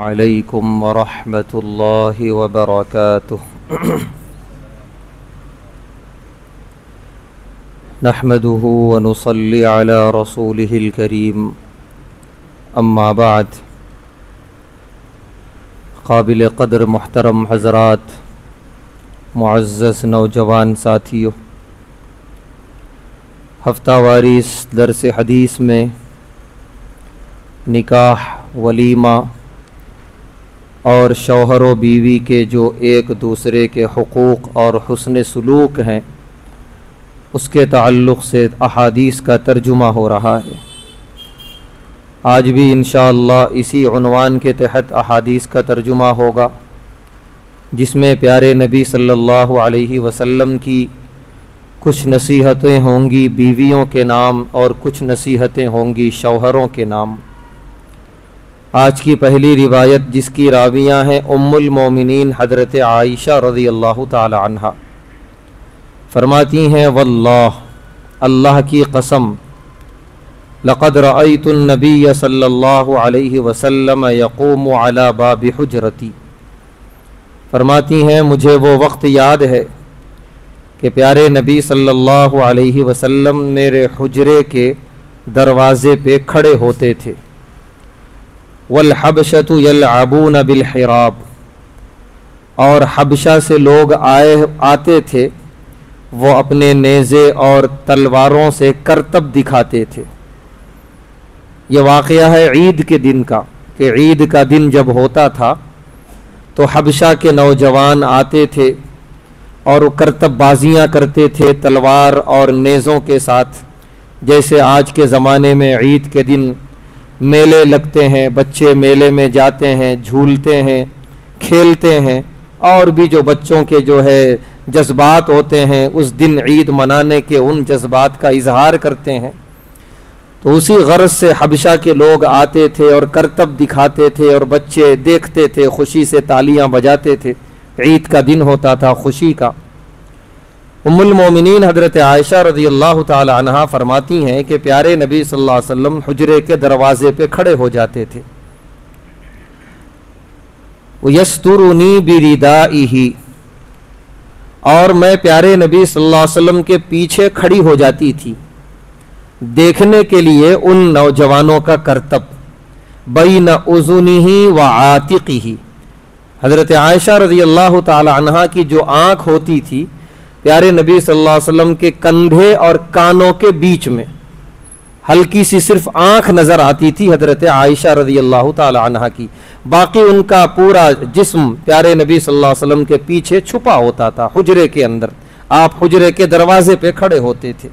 علیکم ورحمۃ اللہ وبرکاتہ۔ نحمده ونصلی علی رسولہ الکریم، اما بعد۔ قابل قدر محترم حضرات، معزز نوجوان ساتھیوں، ہفتہ واری اس درس حدیث میں نکاح، ولیمہ اور شوہر و بیوی کے جو ایک دوسرے کے حقوق اور حسن سلوک ہیں، اس کے تعلق سے احادیث کا ترجمہ ہو رہا ہے۔ آج بھی انشاءاللہ اسی عنوان کے تحت احادیث کا ترجمہ ہوگا، جس میں پیارے نبی صلی اللہ علیہ وسلم کی کچھ نصیحتیں ہوں گی بیویوں کے نام اور کچھ نصیحتیں ہوں گی شوہروں کے نام۔ آج کی پہلی روایت جس کی راویاں ہیں ام المومنین حضرت عائشہ رضی اللہ تعالی عنہا، فرماتی ہیں واللہ، اللہ کی قسم، لقد رأیت النبی صلی اللہ علیہ وسلم یقوم علی باب حجرتی، فرماتی ہیں مجھے وہ وقت یاد ہے کہ پیارے نبی صلی اللہ علیہ وسلم میرے حجرے کے دروازے پہ کھڑے ہوتے تھے۔ والحبشۃ یلعبون بالحراب، اور حبشہ سے لوگ آتے تھے، وہ اپنے نیزے اور تلواروں سے کرتب دکھاتے تھے۔ یہ واقعہ ہے عید کے دن کا، کہ عید کا دن جب ہوتا تھا تو حبشہ کے نوجوان آتے تھے اور وہ کرتب بازیاں کرتے تھے تلوار اور نیزوں کے ساتھ، جیسے آج کے زمانے میں عید کے دن میلے لگتے ہیں، بچے میلے میں جاتے ہیں، جھولتے ہیں، کھیلتے ہیں، اور بھی جو بچوں کے جو ہے جذبات ہوتے ہیں اس دن عید منانے کے، ان جذبات کا اظہار کرتے ہیں۔ تو اسی غرض سے حبشہ کے لوگ آتے تھے اور کرتب دکھاتے تھے، اور بچے دیکھتے تھے، خوشی سے تالیاں بجاتے تھے۔ عید کا دن ہوتا تھا خوشی کا۔ ام المومنین حضرت عائشہ رضی اللہ تعالی عنہا فرماتی ہیں کہ پیارے نبی صلی اللہ علیہ وسلم حجرے کے دروازے پہ کھڑے ہو جاتے تھے۔ وَيَسْتُرُنِي بِرِدَائِهِ، اور میں پیارے نبی صلی اللہ علیہ وسلم کے پیچھے کھڑی ہو جاتی تھی، دیکھنے کے لیے ان نوجوانوں کا کرتب۔ بَيْنَ أُذُنِهِ وَعَاتِقِهِ، حضرت عائشہ رضی اللہ تعالی عنہا کی جو آنکھ ہوتی تھی پیارے نبی صلی اللہ علیہ وسلم کے کندھے اور کانوں کے بیچ میں، ہلکی سی صرف آنکھ نظر آتی تھی حضرت عائشہ رضی اللہ تعالی عنہا کی، باقی ان کا پورا جسم پیارے نبی صلی اللہ علیہ وسلم کے پیچھے چھپا ہوتا تھا حجرے کے اندر۔ آپ حجرے کے دروازے پہ کھڑے ہوتے تھے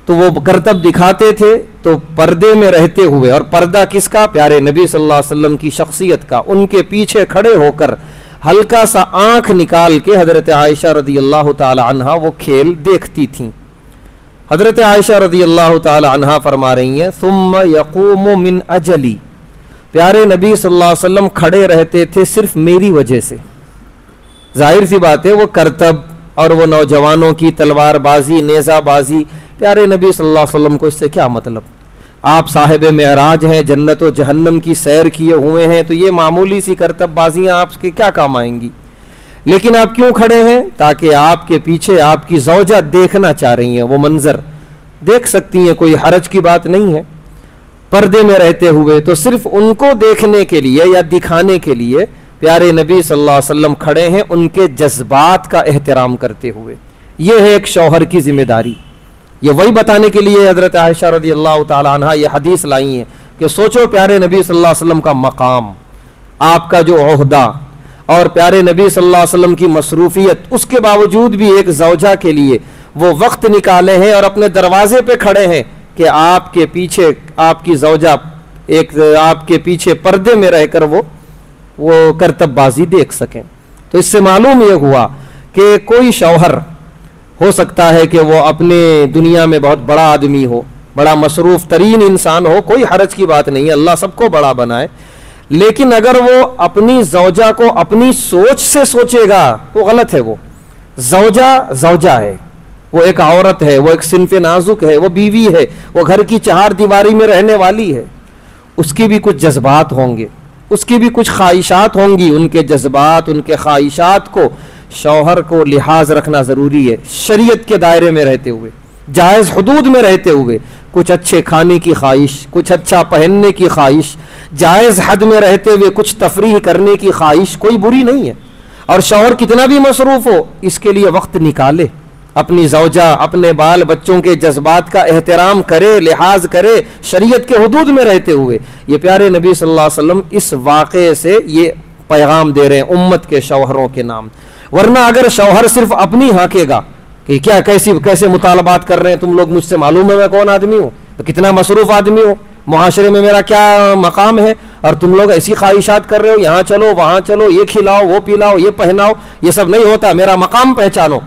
تو وہ کرتب دکھاتے تھے تو پردے میں رہتے ہوئے، اور پردہ کس کا؟ پیارے نبی صلی اللہ علیہ وسلم کی شخصیت کا، ان کے پیچھے کھڑے ہو کر ہلکا سا آنکھ نکال کے حضرت عائشہ رضی اللہ تعالی عنہا وہ کھیل دیکھتی تھیں۔ حضرت عائشہ رضی اللہ تعالی عنہا فرما رہی ہیں ثم یقوم من اجلی، پیارے نبی صلی اللہ علیہ وسلم کھڑے رہتے تھے صرف میری وجہ سے۔ ظاہر سی بات ہے وہ کرتب اور وہ نوجوانوں کی تلوار بازی، نیزہ بازی، پیارے نبی صلی اللہ علیہ وسلم کو اس سے کیا مطلب؟ آپ صاحب معراج ہیں، جنت و جہنم کی سیر کیے ہوئے ہیں، تو یہ معمولی سی کرتب بازیاں آپ کے کیا کام آئیں گی؟ لیکن آپ کیوں کھڑے ہیں؟ تاکہ آپ کے پیچھے آپ کی زوجہ دیکھنا چاہ رہی ہیں، وہ منظر دیکھ سکتی ہیں، کوئی حرج کی بات نہیں ہے۔ پردے میں رہتے ہوئے تو صرف ان کو دیکھنے کے لیے یا دکھانے کے لیے پیارے نبی صلی اللہ علیہ وسلم کھڑے ہیں، ان کے جذبات کا احترام کرتے ہوئے۔ یہ ہے ایک شوہر کی ذمہ داری۔ یہ وہی بتانے کے لیے حضرت عائشہ رضی اللہ تعالی عنہا یہ حدیث لائی ہیں کہ سوچو پیارے نبی صلی اللہ علیہ وسلم کا مقام، آپ کا جو عہدہ، اور پیارے نبی صلی اللہ علیہ وسلم کی مصروفیت، اس کے باوجود بھی ایک زوجہ کے لیے وہ وقت نکالے ہیں اور اپنے دروازے پہ کھڑے ہیں کہ آپ کے پیچھے آپ کی زوجہ ایک آپ کے پیچھے پردے میں رہ کر وہ کرتب بازی دیکھ سکیں۔ تو اس سے معلوم یہ ہوا کہ کوئی شوہر ہو سکتا ہے کہ وہ اپنے دنیا میں بہت بڑا آدمی ہو، بڑا مصروف ترین انسان ہو، کوئی حرج کی بات نہیں ہے، اللہ سب کو بڑا بنائے، لیکن اگر وہ اپنی زوجہ کو اپنی سوچ سے سوچے گا تو غلط ہے۔ وہ زوجہ ہے، وہ ایک عورت ہے، وہ ایک صنف نازک ہے، وہ بیوی ہے، وہ گھر کی چہار دیواری میں رہنے والی ہے، اس کی بھی کچھ جذبات ہوں گے، اس کی بھی کچھ خواہشات ہوں گی، ان کے جذبات، ان کے خواہشات کو شوہر کو لحاظ رکھنا ضروری ہے، شریعت کے دائرے میں رہتے ہوئے، جائز حدود میں رہتے ہوئے۔ کچھ اچھے کھانے کی خواہش، کچھ اچھا پہننے کی خواہش، جائز حد میں رہتے ہوئے کچھ تفریح کرنے کی خواہش کوئی بری نہیں ہے، اور شوہر کتنا بھی مصروف ہو اس کے لیے وقت نکالے، اپنی زوجہ، اپنے بال بچوں کے جذبات کا احترام کرے، لحاظ کرے، شریعت کے حدود میں رہتے ہوئے۔ یہ پیارے نبی صلی اللہ علیہ وسلم اس واقعے سے یہ پیغام دے رہے ہیں امت کے شوہروں کے نام۔ ورنہ اگر شوہر صرف اپنی ہانکے گا کہ کیا کیسے مطالبات کر رہے ہیں تم لوگ مجھ سے، معلوم ہے میں کون آدمی ہوں، کتنا مصروف آدمی ہوں، معاشرے میں میرا کیا مقام ہے، اور تم لوگ ایسی خواہشات کر رہے ہو، یہاں چلو وہاں چلو، یہ کھلاؤ وہ پلاؤ یہ پہناؤ، یہ سب نہیں ہوتا، میرا مقام پہچانو۔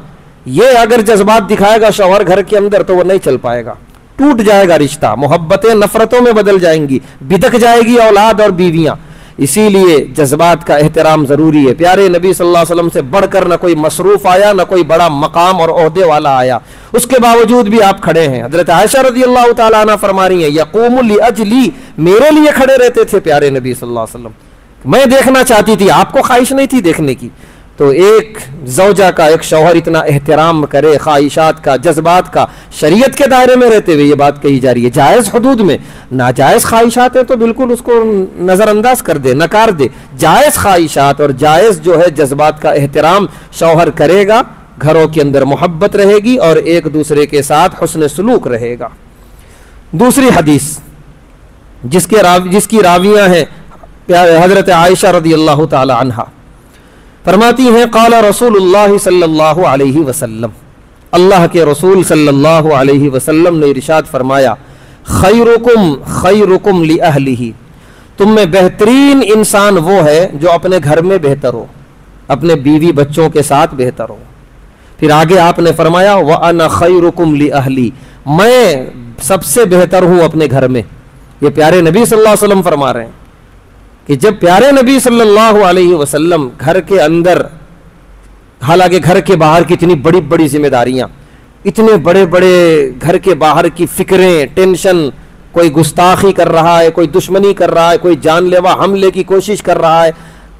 یہ اگر جذبات دکھائے گا شوہر گھر کے اندر تو وہ نہیں چل پائے گا، ٹوٹ جائے گا رشتہ، محبتیں نفرتوں میں بدل جائیں گی، بدک جائے گی اولاد اور بیویاں۔ اسی لیے جذبات کا احترام ضروری ہے۔ پیارے نبی صلی اللہ علیہ وسلم سے بڑھ کر نہ کوئی مصروف آیا، نہ کوئی بڑا مقام اور عہدے والا آیا، اس کے باوجود بھی آپ کھڑے ہیں۔ حضرت عائشہ رضی اللہ تعالیٰ عنہ فرما رہی ہیں یقوم لاجلی، میرے لیے کھڑے رہتے تھے پیارے نبی صلی اللہ علیہ وسلم، میں دیکھنا چاہتی تھی، آپ کو خواہش نہیں تھی دیکھنے کی۔ تو ایک زوجہ کا، ایک شوہر اتنا احترام کرے خواہشات کا، جذبات کا، شریعت کے دائرے میں رہتے ہوئے، یہ بات کہی جا رہی ہے، جائز حدود میں۔ ناجائز خواہشات ہیں تو بالکل اس کو نظر انداز کر دے، نکار دے۔ جائز خواہشات اور جائز جو ہے جذبات کا احترام شوہر کرے گا، گھروں کے اندر محبت رہے گی اور ایک دوسرے کے ساتھ حسن سلوک رہے گا۔ دوسری حدیث جس کی راویاں ہیں حضرت عائشہ رضی اللہ تعالی عنہا، فرماتی ہیں قال رسول اللہ صلی اللہ علیہ وسلم، اللہ کے رسول صلی اللہ علیہ وسلم نے ارشاد فرمایا خیرکم خیرکم لأہلہ، تم میں بہترین انسان وہ ہے جو اپنے گھر میں بہتر ہو، اپنے بیوی بچوں کے ساتھ بہتر ہو۔ پھر آگے آپ نے فرمایا وَأَنَا خَيْرُكُمْ لِأَهْلِي، میں سب سے بہتر ہوں اپنے گھر میں۔ یہ پیارے نبی صلی اللہ علیہ وسلم فرما رہے ہیں کہ جب پیارے نبی صلی اللہ علیہ وسلم گھر کے اندر، حالانکہ گھر کے باہر کی اتنی بڑی بڑی ذمہ داریاں، اتنے بڑے بڑے گھر کے باہر کی فکریں، ٹینشن، کوئی گستاخی کر رہا ہے، کوئی دشمنی کر رہا ہے، کوئی جان لیوا حملے کی کوشش کر رہا ہے،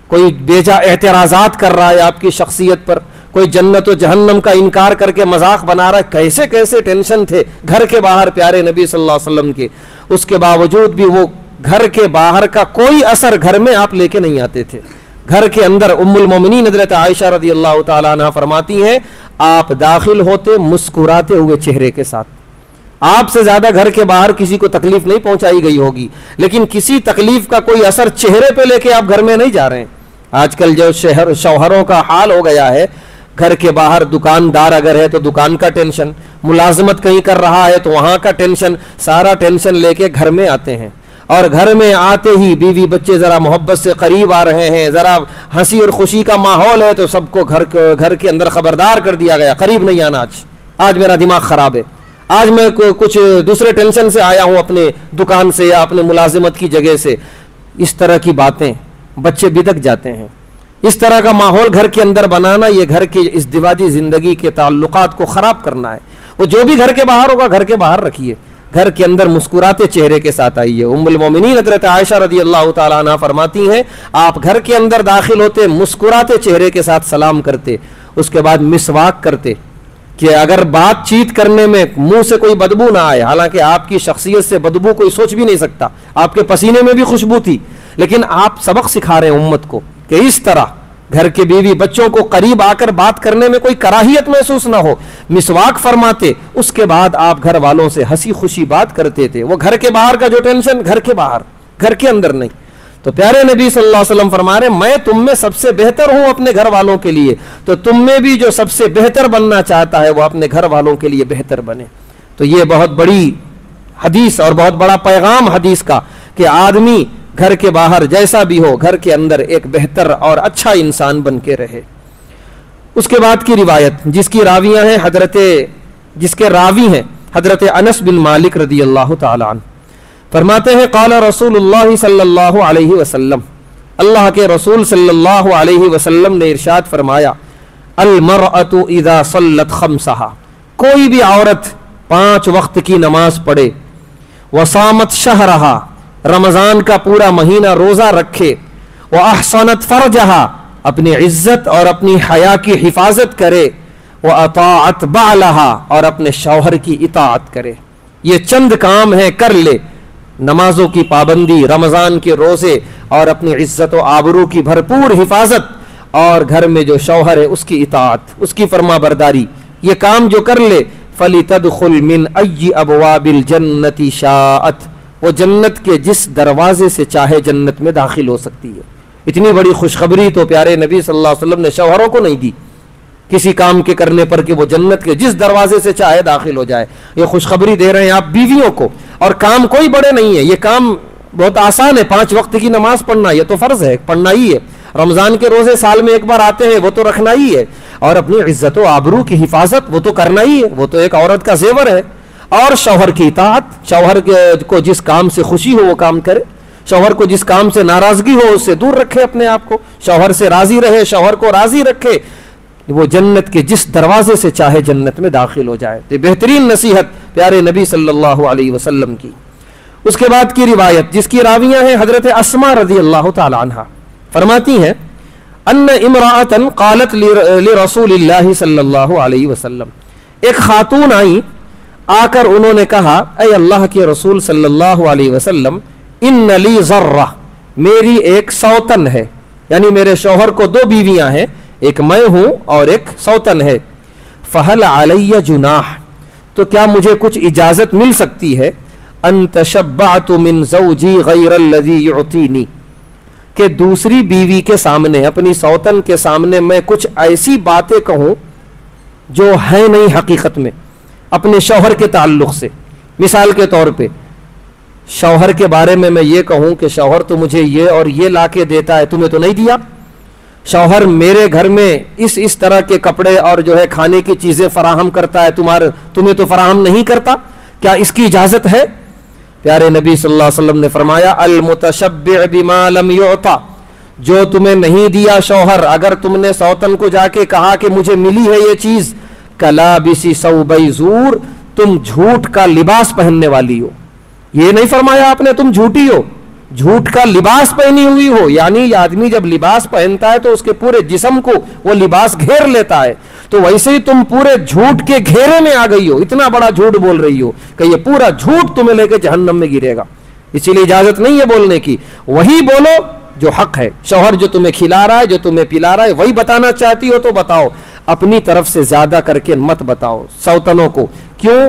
کوئی بیجا اعتراضات کر رہا ہے آپ کی شخصیت پر، کوئی جنت و جہنم کا انکار کر کے مذاق بنا رہا ہے، کیسے کیسے ٹینشن تھے گھر کے باہر پیارے نبی صلی اللہ علیہ وسلم کے۔ اس کے باوجود بھی وہ گھر کے باہر کا کوئی اثر گھر میں آپ لے کے نہیں آتے تھے۔ گھر کے اندر ام المومنین حضرت عائشہ رضی اللہ تعالیٰ عنہ فرماتی ہیں آپ داخل ہوتے مسکراتے ہوئے چہرے کے ساتھ۔ آپ سے زیادہ گھر کے باہر کسی کو تکلیف نہیں پہنچائی گئی ہوگی، لیکن کسی تکلیف کا کوئی اثر چہرے پہ لے کے آپ گھر میں نہیں جا رہے ہیں۔ آج کل جو شوہروں کا حال ہو گیا ہے، گھر کے باہر دکاندار اگر ہے تو دکان کا ٹینشن، ملازمت کہیں کر رہا ہے تو وہاں کا ٹینشن، سارا ٹینشن لے کے گھر میں آتے ہیں، اور گھر میں آتے ہی بیوی بچے ذرا محبت سے قریب آ رہے ہیں، ذرا ہنسی اور خوشی کا ماحول ہے تو سب کو گھر کے اندر خبردار کر دیا گیا قریب نہیں آنا، آج میرا دماغ خراب ہے، آج میں کچھ دوسرے ٹینشن سے آیا ہوں اپنے دکان سے یا اپنے ملازمت کی جگہ سے۔ اس طرح کی باتیں بچے بدک جاتے ہیں۔ اس طرح کا ماحول گھر کے اندر بنانا یہ گھر کی ازدواجی زندگی کے تعلقات کو خراب کرنا ہے۔ وہ جو بھی گھر کے باہر ہوگا گھر کے باہر رکھیے، گھر کے اندر مسکراتے چہرے کے ساتھ آئیے۔ ام المومنین حضرت عائشہ رضی اللہ تعالیٰ عنہ فرماتی ہیں آپ گھر کے اندر داخل ہوتے مسکراتے چہرے کے ساتھ سلام کرتے، اس کے بعد مسواک کرتے کہ اگر بات چیت کرنے میں منہ سے کوئی بدبو نہ آئے، حالانکہ آپ کی شخصیت سے بدبو کوئی سوچ بھی نہیں سکتا، آپ کے پسینے میں بھی خوشبو تھی، لیکن آپ سبق سکھا رہے ہیں امت کو کہ اس طرح گھر کے بیوی بچوں کو قریب آ کر بات کرنے میں کوئی کراہیت محسوس نہ ہو، مسواک فرماتے، اس کے بعد آپ گھر والوں سے ہنسی خوشی بات کرتے تھے۔ وہ گھر کے باہر کا جو ٹینشن گھر کے باہر، گھر کے اندر نہیں۔ تو پیارے نبی صلی اللہ علیہ وسلم فرما رہے میں تم میں سب سے بہتر ہوں اپنے گھر والوں کے لیے، تو تم میں بھی جو سب سے بہتر بننا چاہتا ہے وہ اپنے گھر والوں کے لیے بہتر بنے۔ تو یہ بہت بڑی حدیث اور بہت بڑا پیغام حدیث کا کہ آدمی گھر کے باہر جیسا بھی ہو گھر کے اندر ایک بہتر اور اچھا انسان بن کے رہے۔ اس کے بعد کی روایت جس کی راویاں ہیں جس کے راوی ہیں حضرت انس بن مالک رضی اللہ تعالی عنہ، فرماتے ہیں قال رسول اللہ صلی اللہ علیہ وسلم، اللہ کے رسول صلی اللہ علیہ وسلم نے ارشاد فرمایا المرأة اذا صلت خمسہا، کوئی بھی عورت 5 وقت کی نماز پڑھے، وصامت شہرہا، رمضان کا پورا مہینہ روزہ رکھے، وَأَحْصَنَتْ فَرْجَهَا اپنی عزت اور اپنی حیا کی حفاظت کرے، وَأَطَاعَتْ بَعْلَهَا اور اپنے شوہر کی اطاعت کرے. یہ چند کام ہیں، کر لے. نمازوں کی پابندی، رمضان کے روزے اور اپنی عزت و آبرو کی بھرپور حفاظت، اور گھر میں جو شوہر ہے اس کی اطاعت، اس کی فرما برداری. یہ کام جو کر لے فَلِتَدْخُلْ مِنْ أَيِّ أَبْوَابِ الْجَنَّةِ شَاءَتْ، وہ جنت کے جس دروازے سے چاہے جنت میں داخل ہو سکتی ہے. اتنی بڑی خوشخبری تو پیارے نبی صلی اللہ علیہ وسلم نے شوہروں کو نہیں دی کسی کام کے کرنے پر کہ وہ جنت کے جس دروازے سے چاہے داخل ہو جائے. یہ خوشخبری دے رہے ہیں آپ بیویوں کو. اور کام کوئی بڑے نہیں ہے، یہ کام بہت آسان ہے. 5 وقت کی نماز پڑھنا یہ تو فرض ہے، پڑھنا ہی ہے. رمضان کے روزے سال میں ایک بار آتے ہیں، وہ تو رکھنا ہی ہے. اور اپنی عزت و آبرو کی حفاظت وہ تو کرنا ہی ہے، وہ تو ایک عورت کا زیور ہے. اور شوہر کی اطاعت، شوہر کو جس کام سے خوشی ہو وہ کام کرے، شوہر کو جس کام سے ناراضگی ہو اس سے دور رکھے اپنے آپ کو، شوہر سے راضی رہے، شوہر کو راضی رکھے. وہ جنت کے جس دروازے سے چاہے جنت میں داخل ہو جائے. تو بہترین نصیحت پیارے نبی صلی اللہ علیہ وسلم کی. اس کے بعد کی روایت جس کی راویہ ہیں حضرت اسماء رضی اللہ تعالی عنہ، فرماتی ہیں ان امرأة قالت لرسول اللہ صلی اللہ علیہ وسلم، ایک خاتون آئی، آ کر انہوں نے کہا اے اللہ کے رسول صلی اللہ علیہ وسلم، ان لی ذرہ، میری ایک سوتن ہے، یعنی میرے شوہر کو 2 بیویاں ہیں، ایک میں ہوں اور ایک سوتن ہے. فہل علی جناح، تو کیا مجھے کچھ اجازت مل سکتی ہے، ان تشبعت من زوجی غیر الذی یعطینی، کہ دوسری بیوی کے سامنے، اپنی سوتن کے سامنے میں کچھ ایسی باتیں کہوں جو ہیں نہیں حقیقت میں اپنے شوہر کے تعلق سے. مثال کے طور پہ شوہر کے بارے میں یہ کہوں کہ شوہر تو مجھے یہ اور یہ لا کے دیتا ہے، تمہیں تو نہیں دیا. شوہر میرے گھر میں اس طرح کے کپڑے اور جو ہے کھانے کی چیزیں فراہم کرتا ہے، تمہیں تو فراہم نہیں کرتا، کیا اس کی اجازت ہے؟ پیارے نبی صلی اللہ علیہ وسلم نے فرمایا المتشبع بما لم یعطا، جو تمہیں نہیں دیا شوہر، اگر تم نے سوتن کو جا کے کہا کہ مجھے ملی ہے یہ چیز، کلابسی ثوبی زور، تم جھوٹ کا لباس پہننے والی ہو. یہ نہیں فرمایا آپ نے تم جھوٹی ہو، جھوٹ کا لباس پہنی ہوئی ہو. یعنی آدمی جب لباس پہنتا ہے تو اس کے پورے جسم کو وہ لباس گھیر لیتا ہے، تو ویسے ہی تم پورے جھوٹ کے گھیرے میں آ گئی ہو، اتنا بڑا جھوٹ بول رہی ہو کہ یہ پورا جھوٹ تمہیں لے کے جہنم میں گرے گا. اسی لیے اجازت نہیں ہے بولنے کی، وہی بولو جو حق ہے. شوہر جو تمہیں کھلا رہا ہے، جو تمہیں پلا رہا ہے، وہی بتانا چاہتی ہو تو بتاؤ، اپنی طرف سے زیادہ کر کے مت بتاؤ سوتنوں کو. کیوں؟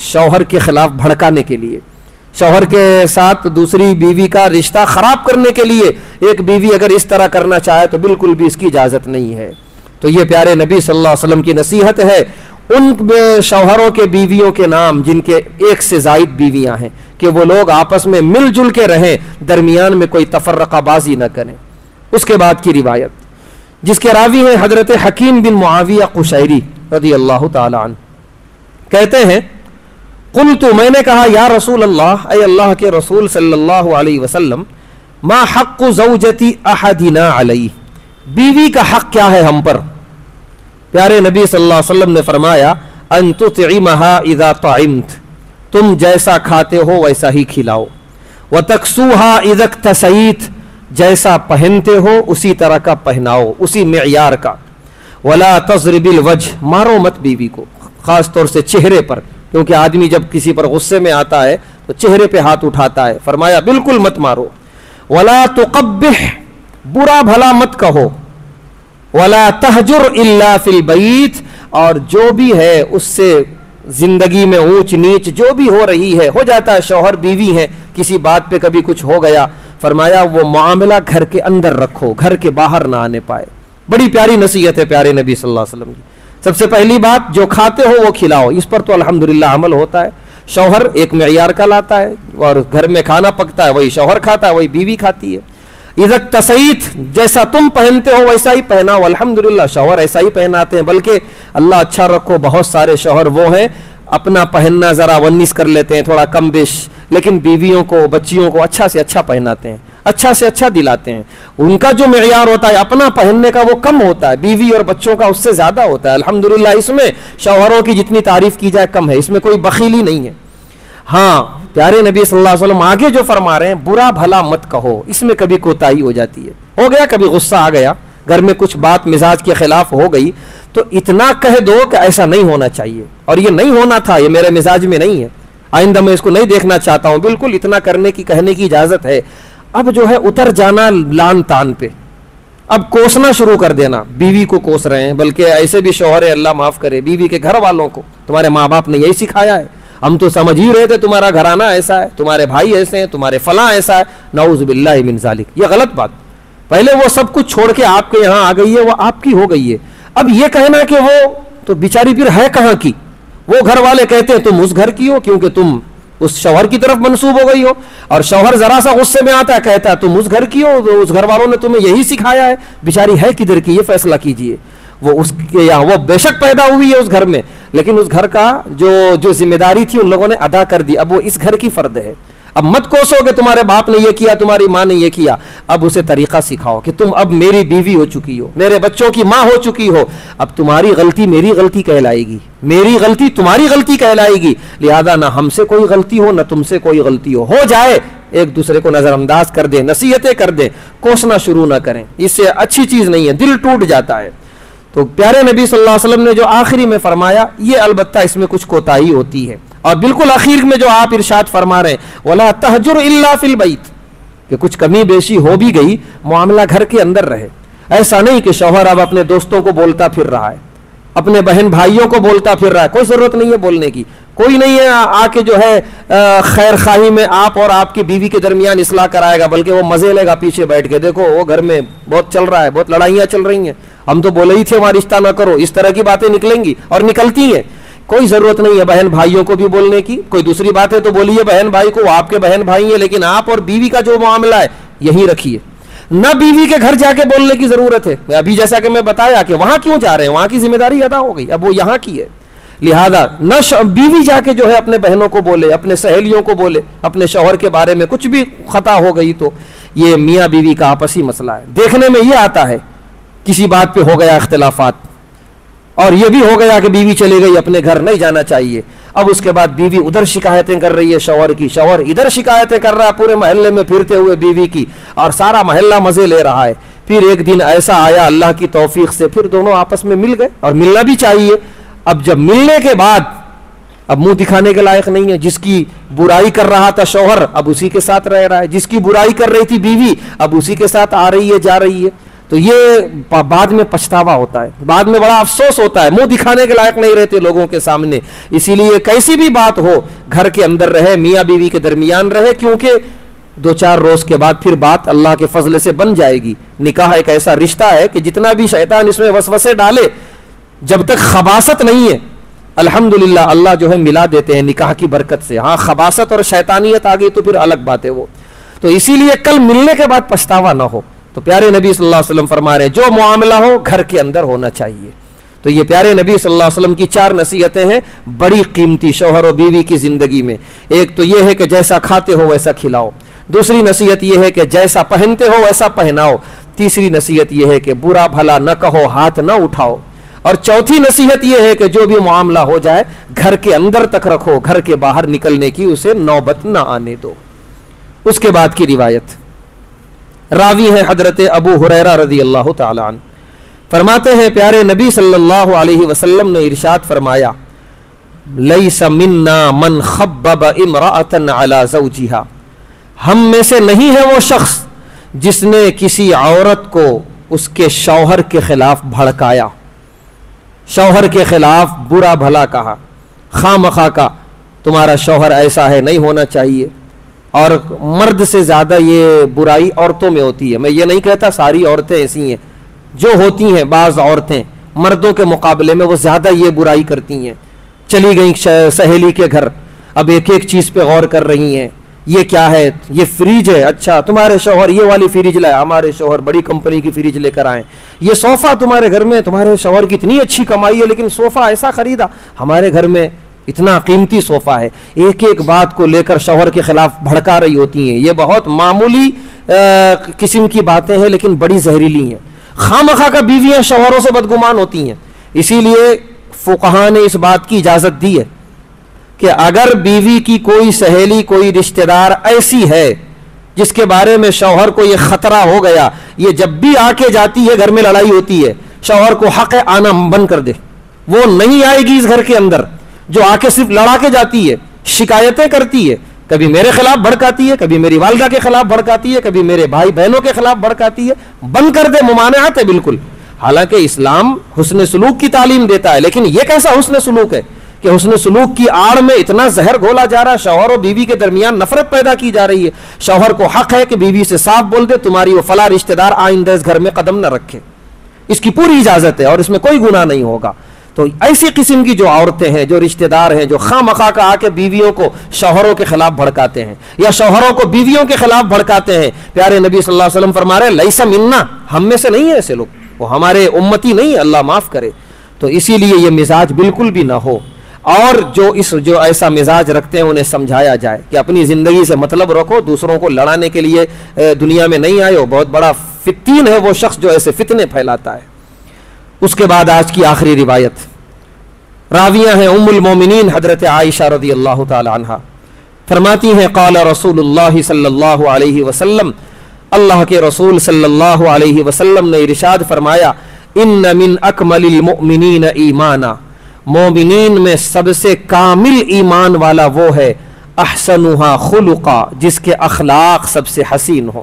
شوہر کے خلاف بھڑکانے کے لیے، شوہر کے ساتھ دوسری بیوی کا رشتہ خراب کرنے کے لیے. ایک بیوی اگر اس طرح کرنا چاہے تو بالکل بھی اس کی اجازت نہیں ہے. تو یہ پیارے نبی صلی اللہ علیہ وسلم کی نصیحت ہے ان شوہروں کے بیویوں کے نام جن کے 1 سے زائد بیویاں ہیں، کہ وہ لوگ آپس میں مل جل کے رہیں، درمیان میں کوئی تفرقہ بازی نہ کریں. اس کے بعد کی روایت جس کے راوی ہیں حضرت حکیم بن معاویہ قشیری رضی اللہ تعالی عنہ، کہتے ہیں قلت، میں نے کہا یا رسول اللہ، اے اللہ کے رسول صلی اللہ علیہ وسلم، ما حق زوجتی احدنا علی، بیوی کا حق کیا ہے ہم پر؟ پیارے نبی صلی اللہ علیہ وسلم نے فرمایا ان تطعمها اذا طعمت، تم جیسا کھاتے ہو ویسا ہی کھلاؤ، وتکسوها اذا اکتسیت، جیسا پہنتے ہو اسی طرح کا پہناؤ، اسی معیار کا، ولا تضرب الوجه، مارو مت بیوی کو، خاص طور سے چہرے پر، کیونکہ آدمی جب کسی پر غصے میں آتا ہے تو چہرے پہ ہاتھ اٹھاتا ہے. فرمایا بالکل مت مارو. ولا تقبح، برا بھلا مت کہو. ولا تہجر الا فی البیت، اور جو بھی ہے اس سے زندگی میں اونچ نیچ جو بھی ہو رہی ہے، ہو جاتا ہے شوہر بیوی ہیں، کسی بات پہ کبھی کچھ ہو گیا، فرمایا وہ معاملہ گھر کے اندر رکھو، گھر کے باہر نہ آنے پائے. بڑی پیاری نصیحت ہے پیارے نبی صلی اللہ علیہ وسلم کی. سب سے پہلی بات، جو کھاتے ہو وہ کھلاؤ. اس پر تو الحمدللہ عمل ہوتا ہے. شوہر ایک معیار کا لاتا ہے اور گھر میں کھانا پکتا ہے، وہی شوہر کھاتا ہے، وہی بیوی کھاتی ہے. اذا اکتسیت، جیسا تم پہنتے ہو ویسا ہی پہناؤ. الحمدللہ شوہر ایسا ہی پہناتے ہیں، بلکہ اللہ اچھا رکھو بہت سارے شوہر وہ ہیں اپنا پہننا ذرا 19 کر لیتے ہیں، تھوڑا کم بیش، لیکن بیویوں کو بچیوں کو اچھا سے اچھا پہناتے ہیں، اچھا سے اچھا دلاتے ہیں. ان کا جو معیار ہوتا ہے اپنا پہننے کا وہ کم ہوتا ہے، بیوی اور بچوں کا اس سے زیادہ ہوتا ہے. الحمدللہ اس میں شوہروں کی جتنی تعریف کی جائے کم ہے، اس میں کوئی بخیلی نہیں ہے. ہاں پیارے نبی صلی اللہ علیہ وسلم آگے جو فرما رہے ہیں برا بھلا مت کہو، اس میں کبھی کوتاہی ہو جاتی ہے، ہو گیا کبھی غصہ آ گیا، گھر میں کچھ بات مزاج کے خلاف ہو گئی تو اتنا کہہ دو کہ ایسا نہیں ہونا چاہیے اور یہ نہیں ہونا تھا، یہ میرے مزاج میں نہیں ہے، آئندہ میں اس کو نہیں دیکھنا چاہتا ہوں، بالکل اتنا کرنے کی کہنے کی اجازت ہے۔ اب جو ہے اتر جانا لان تان پہ، اب کوسنا شروع کر دینا، بیوی کو کوس رہے ہیں، بلکہ ایسے بھی شوہر ہے اللہ معاف کرے بیوی کے گھر والوں کو، تمہارے ماں باپ نے یہی سکھایا ہے، ہم تو سمجھ ہی رہے تھے تمہارا گھرانہ ایسا ہے، تمہارے بھائی ایسے ہیں، تمہارے فلاں ایسا ہے، نعوذ باللہ من ذالک، یہ غلط بات۔ پہلے وہ سب کچھ چھوڑ کے آپ کے یہاں آ گئی ہے، وہ آپ کی ہو گئی ہے، اب یہ کہنا کہ وہ تو بیچاری پھر ہے کہاں کی، وہ گھر والے کہتے ہیں تم اس گھر کی ہو کیونکہ تم اس شوہر کی طرف منسوب ہو گئی ہو، اور شوہر ذرا سا غصے میں آتا ہے کہتا ہے تم اس گھر کی ہو، اس گھر والوں نے تمہیں یہی سکھایا ہے، بیچاری ہے کدھر کی یہ فیصلہ کیجئے، وہ اس کے یہاں وہ بے شک پیدا ہوئی ہے اس گھر میں، لیکن اس گھر کا جو ذمہ داری تھی ان لوگوں نے ادا کر دی، اب وہ اس گھر کی فرد ہے۔ اب مت کوسو کہ تمہارے باپ نے یہ کیا، تمہاری ماں نے یہ کیا، اب اسے طریقہ سکھاؤ کہ تم اب میری بیوی ہو چکی ہو، میرے بچوں کی ماں ہو چکی ہو، اب تمہاری غلطی میری غلطی کہلائے گی، میری غلطی تمہاری غلطی کہلائے گی، لہذا نہ ہم سے کوئی غلطی ہو نہ تم سے کوئی غلطی ہو جائے ایک دوسرے کو نظر انداز کر دیں، نصیحتیں کر دیں، کوسنا شروع نہ کریں، اس سے اچھی چیز نہیں ہے، دل ٹوٹ جاتا ہے۔ تو پیارے نبی صلی اللہ علیہ وسلم نے جو آخری میں فرمایا یہ البتہ اس میں کچھ کوتاہی ہوتی ہے، اور بالکل آخر میں جو آپ ارشاد فرما رہے ہیں وَلَا تَهْجُرْ إِلَّا فِي الْبَيْتِ، کہ کچھ کمی بیشی ہو بھی گئی معاملہ گھر کے اندر رہے، ایسا نہیں کہ شوہر اب اپنے دوستوں کو بولتا پھر رہا ہے، اپنے بہن بھائیوں کو بولتا پھر رہا ہے، کوئی ضرورت نہیں ہے بولنے کی، کوئی نہیں ہے آ کے جو ہے خیر خواہی میں آپ اور آپ کی بیوی کے درمیان اصلاح کرائے گا، بلکہ وہ مزے لے گا پیچھے بیٹھ کے، دیکھو وہ گھر میں بہت چل رہا ہے، بہت لڑائیاں چل رہی ہیں، ہم تو بولے ہی تھے وہاں رشتہ نہ کرو، اس طرح کی باتیں نکلیں گی اور نکلتی ہیں۔ کوئی ضرورت نہیں ہے بہن بھائیوں کو بھی بولنے کی، کوئی دوسری بات ہے تو بولیے بہن بھائی کو، وہ آپ کے بہن بھائی ہیں، لیکن آپ اور بیوی کا جو معاملہ ہے یہی رکھیے، نہ بیوی کے گھر جا کے بولنے کی ضرورت ہے، ابھی جیسا کہ میں بتایا کہ وہاں کیوں جا رہے ہیں، وہاں کی ذمہ داری ادا ہو گئی، اب وہ یہاں کی ہے، لہذا نہ بیوی جا کے جو ہے اپنے بہنوں کو بولے، اپنے سہیلیوں کو بولے، اپنے شوہر کے بارے میں کچھ بھی خطا ہو گئی تو یہ میاں بیوی کا آپسی مسئلہ ہے، دیکھنے میں یہ آتا ہے کسی بات پہ ہو گیا اختلافات اور یہ بھی ہو گیا کہ بیوی چلی گئی اپنے گھر، نہیں جانا چاہیے، اب اس کے بعد بیوی ادھر شکایتیں کر رہی ہے شوہر کی، شوہر ادھر شکایتیں کر رہا ہے پورے محلے میں پھرتے ہوئے بیوی کی، اور سارا محلہ مزے لے رہا ہے، پھر ایک دن ایسا آیا اللہ کی توفیق سے پھر دونوں آپس میں مل گئے، اور ملنا بھی چاہیے، اب جب ملنے کے بعد اب منہ دکھانے کے لائق نہیں ہے، جس کی برائی کر رہا تھا شوہر اب اسی کے ساتھ رہ رہا ہے، جس کی برائی کر رہی تھی بیوی اب اسی کے ساتھ آ رہی ہے جا رہی ہے، تو یہ بعد میں پچھتاوا ہوتا ہے، بعد میں بڑا افسوس ہوتا ہے، منہ دکھانے کے لائق نہیں رہتے لوگوں کے سامنے، اسی لیے کیسی بھی بات ہو گھر کے اندر رہے، میاں بیوی کے درمیان رہے، کیونکہ 2-4 روز کے بعد پھر بات اللہ کے فضل سے بن جائے گی۔ نکاح ایک ایسا رشتہ ہے کہ جتنا بھی شیطان اس میں وسوسے ڈالے، جب تک خباثت نہیں ہے الحمدللہ اللہ جو ہے ملا دیتے ہیں نکاح کی برکت سے، ہاں خباثت اور شیطانیت آ گئی تو پھر الگ بات ہے وہ، تو اسی لیے کل ملنے کے بعد پچھتاوا نہ ہو، تو پیارے نبی صلی اللہ علیہ وسلم فرما رہے ہیں جو معاملہ ہو گھر کے اندر ہونا چاہیے۔ تو یہ پیارے نبی صلی اللہ علیہ وسلم کی 4 نصیحتیں ہیں بڑی قیمتی شوہر و بیوی کی زندگی میں۔ ایک تو یہ ہے کہ جیسا کھاتے ہو ویسا کھلاؤ، دوسری نصیحت یہ ہے کہ جیسا پہنتے ہو ویسا پہناؤ، تیسری نصیحت یہ ہے کہ برا بھلا نہ کہو، ہاتھ نہ اٹھاؤ، اور چوتھی نصیحت یہ ہے کہ جو بھی معاملہ ہو جائے گھر کے اندر تک رکھو، گھر کے باہر نکلنے کی اسے نوبت نہ آنے دو۔ اس کے بعد کی روایت راوی ہے حضرت ابو ہریرہ رضی اللہ تعالی عنہ، فرماتے ہیں پیارے نبی صلی اللہ علیہ وسلم نے ارشاد فرمایا لیس منا من خبب امرأة علی زوجها، ہم میں سے نہیں ہے وہ شخص جس نے کسی عورت کو اس کے شوہر کے خلاف بھڑکایا، شوہر کے خلاف برا بھلا کہا، خواہ مخواہ کا تمہارا شوہر ایسا ہے نہیں ہونا چاہیے، اور مرد سے زیادہ یہ برائی عورتوں میں ہوتی ہے، میں یہ نہیں کہتا ساری عورتیں ایسی ہیں، جو ہوتی ہیں بعض عورتیں مردوں کے مقابلے میں وہ زیادہ یہ برائی کرتی ہیں، چلی گئیں سہیلی کے گھر، اب ایک ایک چیز پہ غور کر رہی ہیں، یہ کیا ہے، یہ فریج ہے، اچھا تمہارے شوہر یہ والی فریج لائے، ہمارے شوہر بڑی کمپنی کی فریج لے کر آئے، یہ صوفہ تمہارے گھر میں تمہارے شوہر کی اتنی اچھی کمائی ہے لیکن صوفہ ایسا خریدا، ہمارے گھر میں اتنا قیمتی صوفہ ہے، ایک ایک بات کو لے کر شوہر کے خلاف بھڑکا رہی ہوتی ہیں، یہ بہت معمولی قسم کی باتیں ہیں لیکن بڑی زہریلی ہیں، خواہ مخواہ کا بیویاں شوہروں سے بدگمان ہوتی ہیں، اسی لیے فقہاء نے اس بات کی اجازت دی ہے کہ اگر بیوی کی کوئی سہیلی کوئی رشتہ دار ایسی ہے جس کے بارے میں شوہر کو یہ خطرہ ہو گیا، یہ جب بھی آ کے جاتی ہے گھر میں لڑائی ہوتی ہے، شوہر کو حق ہے آنا بند کر دے، وہ نہیں آئے گی اس گھر کے اندر، جو آ کے صرف لڑا کے جاتی ہے، شکایتیں کرتی ہے، کبھی میرے خلاف بھڑکاتی ہے، کبھی میری والدہ کے خلاف بھڑکاتی ہے، کبھی میرے بھائی بہنوں کے خلاف بھڑکاتی ہے، بند کر دے، ممانعت ہے بالکل۔ حالانکہ اسلام حسن سلوک کی تعلیم دیتا ہے، لیکن یہ کیسا حسن سلوک ہے کہ حسن سلوک کی آڑ میں اتنا زہر گھولا جا رہا ہے، شوہر اور بیوی کے درمیان نفرت پیدا کی جا رہی ہے۔ شوہر کو حق ہے کہ بیوی سے صاف بول دے تمہاری وہ فلاں رشتہ دار آئندہ اس گھر میں قدم نہ رکھے، اس کی پوری اجازت ہے اور اس میں کوئی گناہ نہیں ہوگا۔ تو ایسی قسم کی جو عورتیں ہیں، جو رشتہ دار ہیں، جو خواہ مخواہ کا آ کے بیویوں کو شوہروں کے خلاف بھڑکاتے ہیں یا شوہروں کو بیویوں کے خلاف بھڑکاتے ہیں، پیارے نبی صلی اللہ علیہ وسلم فرما رہے لیس منا، ہم میں سے نہیں ہے ایسے لوگ، وہ ہمارے امتی نہیں ہے، اللہ معاف کرے۔ تو اسی لیے یہ مزاج بالکل بھی نہ ہو، اور جو ایسا مزاج رکھتے ہیں انہیں سمجھایا جائے کہ اپنی زندگی سے مطلب رکھو، دوسروں کو لڑانے کے لیے دنیا میں نہیں آئے ہو، بہت بڑا فتین ہے وہ شخص جو ایسے فتنے پھیلاتا ہے۔ اس کے بعد آج کی آخری روایت، راویہ ہیں ام المومنین حضرت عائشہ رضی اللہ تعالی عنہ، فرماتی ہیں قال رسول اللہ صلی اللہ علیہ وسلم، اللہ کے رسول صلی اللہ علیہ وسلم نے ارشاد فرمایا، ان من اکمل المؤمنین ایمانا، مومنین میں سب سے کامل ایمان والا وہ ہے، احسنها خلقا، جس کے اخلاق سب سے حسین ہو۔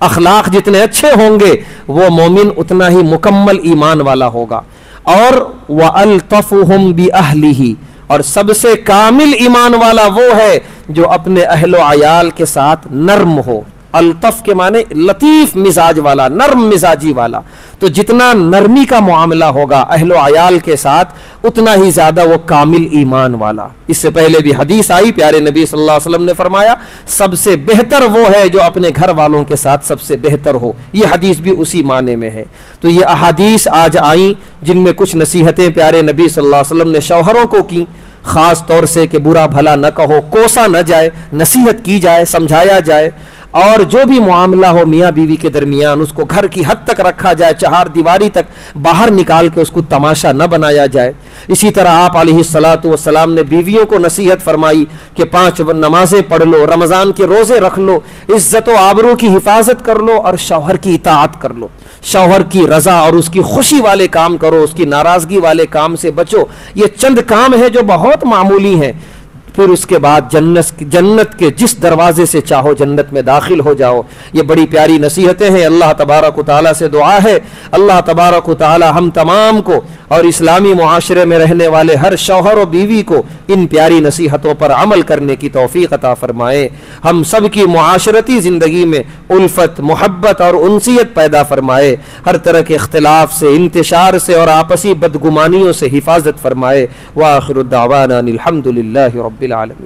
اخلاق جتنے اچھے ہوں گے وہ مومن اتنا ہی مکمل ایمان والا ہوگا۔ اور وَأَلْطَفُهُمْ بِأَهْلِهِ، اور سب سے کامل ایمان والا وہ ہے جو اپنے اہل و عیال کے ساتھ نرم ہو۔ الطف کے معنی لطیف مزاج والا، نرم مزاجی والا۔ تو جتنا نرمی کا معاملہ ہوگا اہل و عیال کے ساتھ اتنا ہی زیادہ وہ کامل ایمان والا۔ اس سے پہلے بھی حدیث آئی، پیارے نبی صلی اللہ علیہ وسلم نے فرمایا سب سے بہتر وہ ہے جو اپنے گھر والوں کے ساتھ سب سے بہتر ہو۔ یہ حدیث بھی اسی معنی میں ہے۔ تو یہ احادیث آج آئیں جن میں کچھ نصیحتیں پیارے نبی صلی اللہ علیہ وسلم نے شوہروں کو کی، خاص طور سے کہ برا بھلا نہ کہو، کوسا نہ جائے، نصیحت کی جائے، سمجھایا جائے، اور جو بھی معاملہ ہو میاں بیوی کے درمیان اس کو گھر کی حد تک رکھا جائے، چہار دیواری تک باہر نکال کے اس کو تماشا نہ بنایا جائے۔ اسی طرح آپ علیہ الصلاۃ والسلام نے بیویوں کو نصیحت فرمائی کہ 5 نمازیں پڑھ لو، رمضان کے روزے رکھ لو، عزت و آبرو کی حفاظت کر لو، اور شوہر کی اطاعت کر لو، شوہر کی رضا اور اس کی خوشی والے کام کرو، اس کی ناراضگی والے کام سے بچو۔ یہ چند کام ہیں جو بہت معمولی ہیں، پھر اس کے بعد جنت کے جس دروازے سے چاہو جنت میں داخل ہو جاؤ۔ یہ بڑی پیاری نصیحتیں ہیں۔ اللہ تبارک و تعالیٰ سے دعا ہے اللہ تبارک و تعالیٰ ہم تمام کو اور اسلامی معاشرے میں رہنے والے ہر شوہر و بیوی کو ان پیاری نصیحتوں پر عمل کرنے کی توفیق عطا فرمائے، ہم سب کی معاشرتی زندگی میں الفت، محبت اور انسیت پیدا فرمائے، ہر طرح کے اختلاف سے، انتشار سے اور آپسی بدگمانیوں سے حفاظت فرمائے۔ وآخر الدعوانا الحمد للہ رب العالمین۔